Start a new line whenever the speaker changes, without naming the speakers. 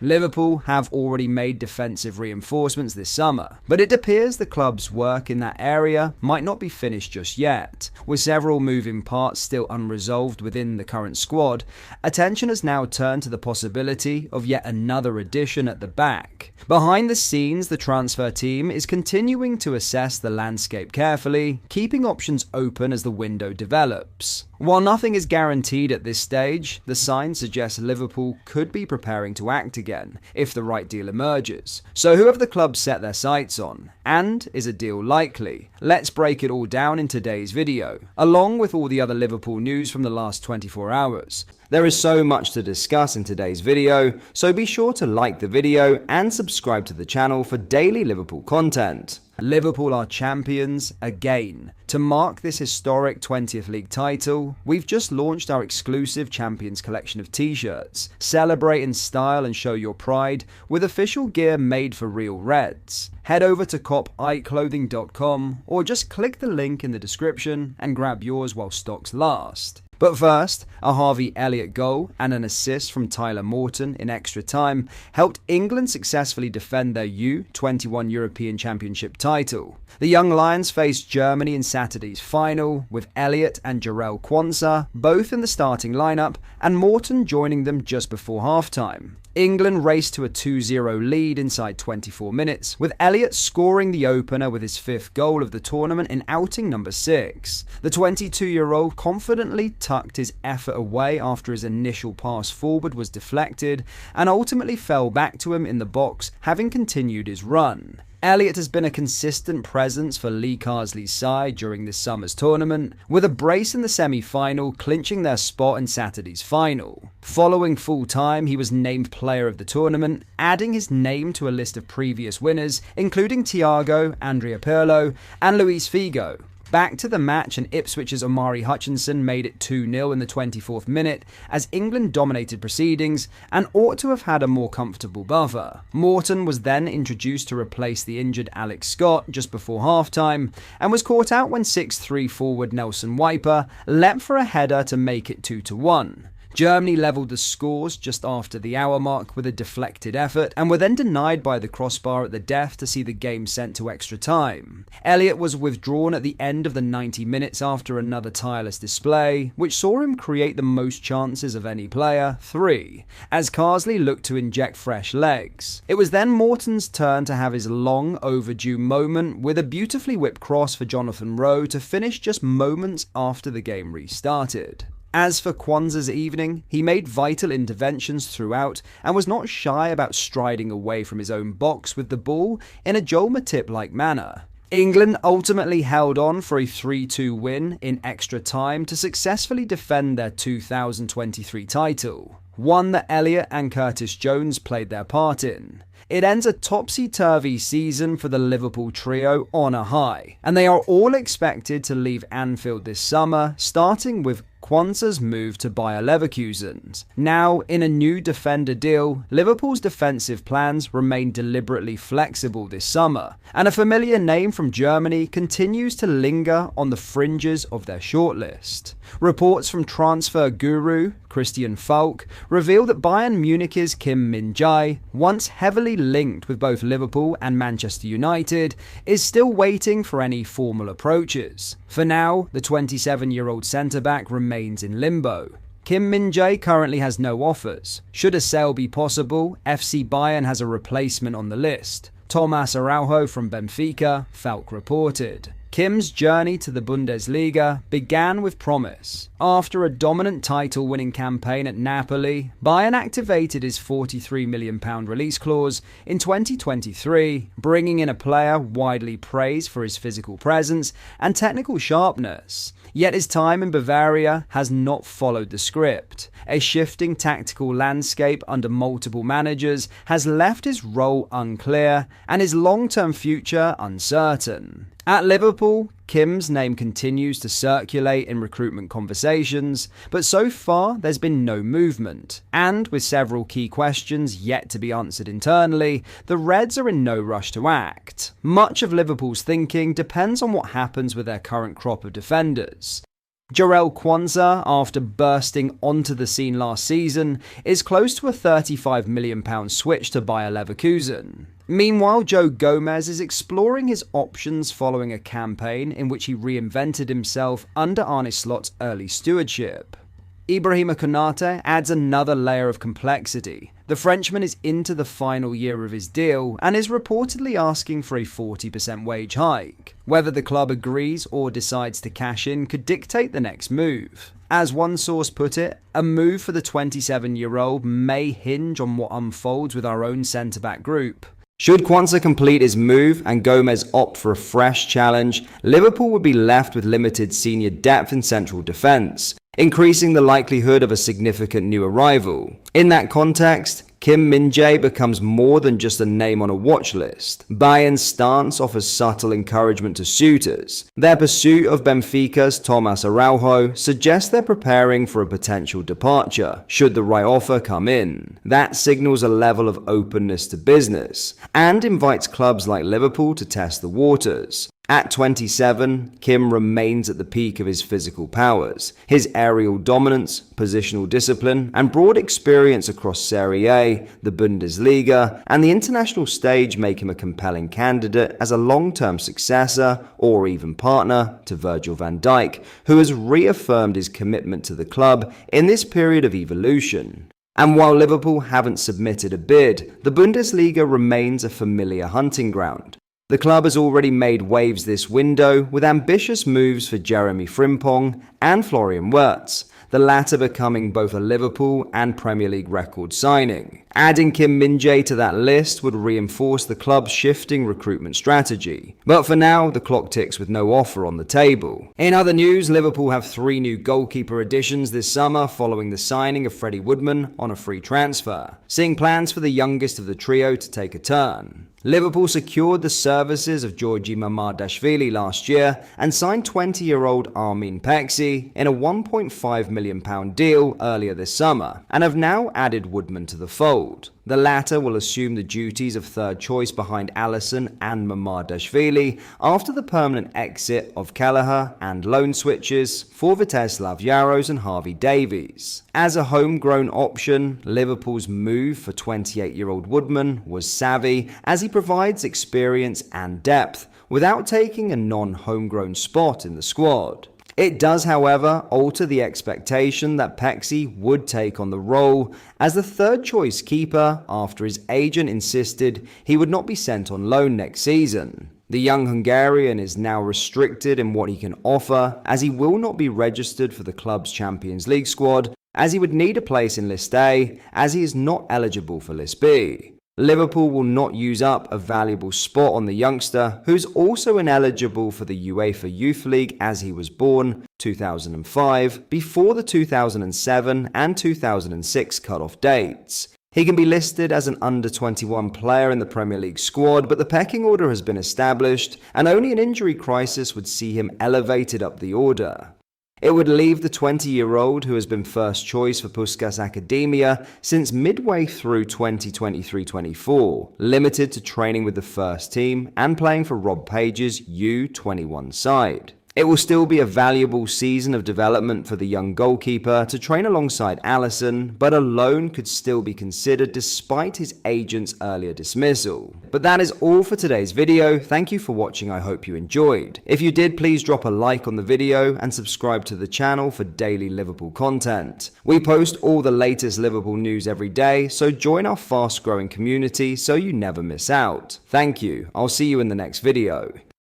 Liverpool have already made defensive reinforcements this summer, but it appears the club's work in that area might not be finished just yet. With several moving parts still unresolved within the current squad, attention has now turned to the possibility of yet another addition at the back. Behind the scenes, the transfer team is continuing to assess the landscape carefully, keeping options open as the window develops. While nothing is guaranteed at this stage, the signs suggest Liverpool could be preparing to act again if the right deal emerges. So who have the clubs set their sights on? And is a deal likely? Let's break it all down in today's video, along with all the other Liverpool news from the last 24 hours. There is so much to discuss in today's video, so be sure to like the video and subscribe to the channel for daily Liverpool content. Liverpool are champions again. To mark this historic 20th league title, we've just launched our exclusive Champions collection of t-shirts. Celebrate in style and show your pride with official gear made for real Reds. Head over to copiclothing.com or just click the link in the description and grab yours while stocks last. But first, a Harvey Elliott goal and an assist from Tyler Morton in extra time helped England successfully defend their U21 European Championship title. The young Lions faced Germany in Saturday's final, with Elliott and Jarell Quansah both in the starting lineup and Morton joining them just before halftime. England raced to a 2-0 lead inside 24 minutes, with Elliott scoring the opener with his 5th goal of the tournament in outing number 6. The 22-year-old confidently tucked his effort away after his initial pass forward was deflected and ultimately fell back to him in the box, having continued his run. Elliott has been a consistent presence for Lee Carsley's side during this summer's tournament, with a brace in the semi-final clinching their spot in Saturday's final. Following full time, he was named player of the tournament, adding his name to a list of previous winners, including Thiago, Andrea Pirlo, and Luis Figo. Back to the match, and Ipswich's Omari Hutchinson made it 2-0 in the 24th minute as England dominated proceedings and ought to have had a more comfortable buffer. Morton was then introduced to replace the injured Alex Scott just before halftime and was caught out when 6'3" forward Nelson Wiper leapt for a header to make it 2-1. Germany levelled the scores just after the hour mark with a deflected effort and were then denied by the crossbar at the death to see the game sent to extra time. Elliott was withdrawn at the end of the 90 minutes after another tireless display, which saw him create the most chances of any player, 3, as Carsley looked to inject fresh legs. It was then Morton's turn to have his long overdue moment with a beautifully whipped cross for Jonathan Rowe to finish just moments after the game restarted. As for Quansah's evening, he made vital interventions throughout and was not shy about striding away from his own box with the ball in a Joel Matip-like manner. England ultimately held on for a 3-2 win in extra time to successfully defend their 2023 title, one that Elliott and Curtis Jones played their part in. It ends a topsy-turvy season for the Liverpool trio on a high, and they are all expected to leave Anfield this summer, starting with Quansah's move to Bayer Leverkusen. Now, in a new defender deal, Liverpool's defensive plans remain deliberately flexible this summer, and a familiar name from Germany continues to linger on the fringes of their shortlist. Reports from transfer guru Christian Falk reveal that Bayern Munich's Kim Min-jae, once heavily linked with both Liverpool and Manchester United, is still waiting for any formal approaches. For now, the 27-year-old centre-back remains in limbo. Kim Min-jae currently has no offers. Should a sale be possible, FC Bayern has a replacement on the list. Thomas Araujo from Benfica, Falk reported. Kim's journey to the Bundesliga began with promise. After a dominant title-winning campaign at Napoli, Bayern activated his £43 million release clause in 2023, bringing in a player widely praised for his physical presence and technical sharpness. Yet his time in Bavaria has not followed the script. A shifting tactical landscape under multiple managers has left his role unclear and his long-term future uncertain. At Liverpool, Kim's name continues to circulate in recruitment conversations, but so far there's been no movement. And with several key questions yet to be answered internally, the Reds are in no rush to act. Much of Liverpool's thinking depends on what happens with their current crop of defenders. Jarell Quansah, after bursting onto the scene last season, is close to a £35 million switch to Bayer Leverkusen. Meanwhile, Joe Gomez is exploring his options following a campaign in which he reinvented himself under Arne Slot's early stewardship. Ibrahima Konate adds another layer of complexity. The Frenchman is into the final year of his deal and is reportedly asking for a 40% wage hike. Whether the club agrees or decides to cash in could dictate the next move. As one source put it, a move for the 27-year-old may hinge on what unfolds with our own centre-back group. Should Quansah complete his move and Gomez opt for a fresh challenge, Liverpool would be left with limited senior depth in central defence, increasing the likelihood of a significant new arrival. In that context, Kim Min-jae becomes more than just a name on a watch list. Bayern's stance offers subtle encouragement to suitors. Their pursuit of Benfica's Thomas Araujo suggests they're preparing for a potential departure, should the right offer come in. That signals a level of openness to business, and invites clubs like Liverpool to test the waters. At 27, Kim remains at the peak of his physical powers. His aerial dominance, positional discipline, and broad experience across Serie A, the Bundesliga, and the international stage make him a compelling candidate as a long-term successor or even partner to Virgil van Dijk, who has reaffirmed his commitment to the club in this period of evolution. And while Liverpool haven't submitted a bid, the Bundesliga remains a familiar hunting ground. The club has already made waves this window with ambitious moves for Jeremy Frimpong and Florian Wirtz, the latter becoming both a Liverpool and Premier League record signing. Adding Kim Min-jae to that list would reinforce the club's shifting recruitment strategy. But for now, the clock ticks with no offer on the table. In other news, Liverpool have 3 new goalkeeper additions this summer following the signing of Freddie Woodman on a free transfer, seeing plans for the youngest of the trio to take a turn. Liverpool secured the services of Georgi Mamardashvili last year and signed 20-year-old Armin Pexi in a £1.5 million deal earlier this summer, and have now added Woodman to the fold. The latter will assume the duties of third choice behind Alisson and Mamardashvili after the permanent exit of Kelleher and loan switches for Viteslav Jaros and Harvey Davies. As a homegrown option, Liverpool's move for 28-year-old Woodman was savvy as he provides experience and depth without taking a non-homegrown spot in the squad. It does, however, alter the expectation that Pexi would take on the role as the third-choice keeper after his agent insisted he would not be sent on loan next season. The young Hungarian is now restricted in what he can offer, as he will not be registered for the club's Champions League squad, as he would need a place in List A, as he is not eligible for List B. Liverpool will not use up a valuable spot on the youngster, who's also ineligible for the UEFA Youth League as he was born 2005, before the 2007 and 2006 cut-off dates. He can be listed as an under-21 player in the Premier League squad, but the pecking order has been established, and only an injury crisis would see him elevated up the order. It would leave the 20-year-old, who has been first choice for Puskás Academia since midway through 2023-24, limited to training with the first team and playing for Rob Page's U21 side. It will still be a valuable season of development for the young goalkeeper to train alongside Alisson, but a loan could still be considered despite his agent's earlier dismissal. But that is all for today's video. Thank you for watching. I hope you enjoyed. If you did, please drop a like on the video and subscribe to the channel for daily Liverpool content. We post all the latest Liverpool news every day, so join our fast-growing community so you never miss out. Thank you. I'll see you in the next video.